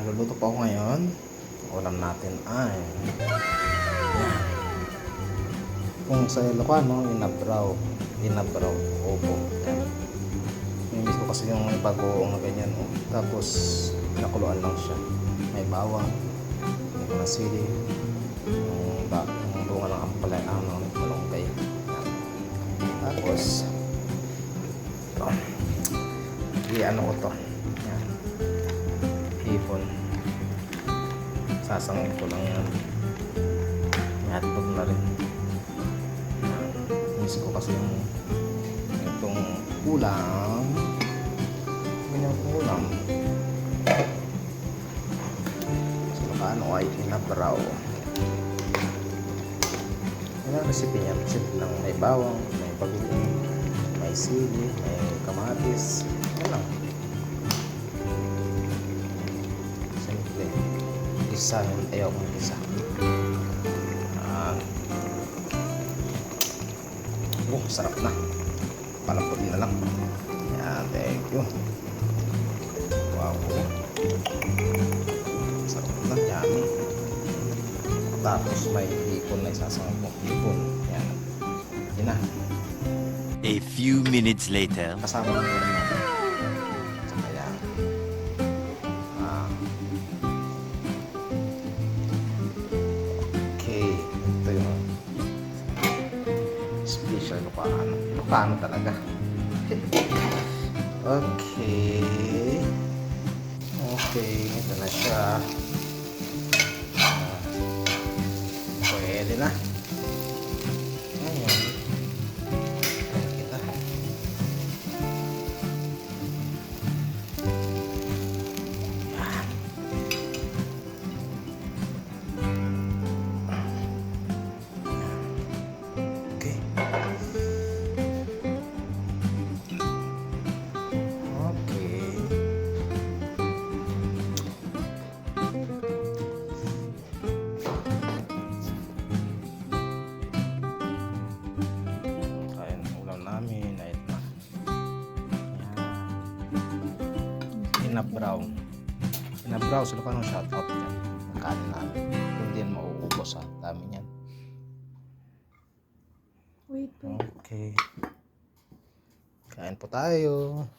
Luluto po ako ngayon. Ulam natin ay yan. Kung sa Ilocano, inabraw, opo. Yan. Mimis ko kasi yung bagoong na ganyan. Oh. Tapos, pinakuluan lang siya. May bawang, may mga sili, yung bunga ng ampalay, ng malunggay. Yan. Tapos, ito. I-ano ko to. Yan. Hipon. Sasangin ko lang yan. Ihatod na rin. Miss ko kasi yung itong ulam. Ganyan itong ulam. So, paano ay inabraw. Yan ang recipe niya. Simple lang. May bawang, may bagoong, may sili, may kamatis. Yan lang. Simple. Isa, ayaw kong isa. Sarap na. Palaputin na lang. Yan, thank you. Wow. Sarap na, yummy. Tapos may hipon na isasangin mo. Hipon. Yan. Yan na. A few minutes later. Kasama ng ulam natin. Saka yan. Okay. Ito yung special paano talaga. Okay. Ito na siya. Pwede na. Ngayon, kita. Yan. Okay. Inabraw, sila ka nung shoutout dyan. Makain namin. Hindi yan mauubos ha. Dami niyan. Wait. Okay. Kain po tayo.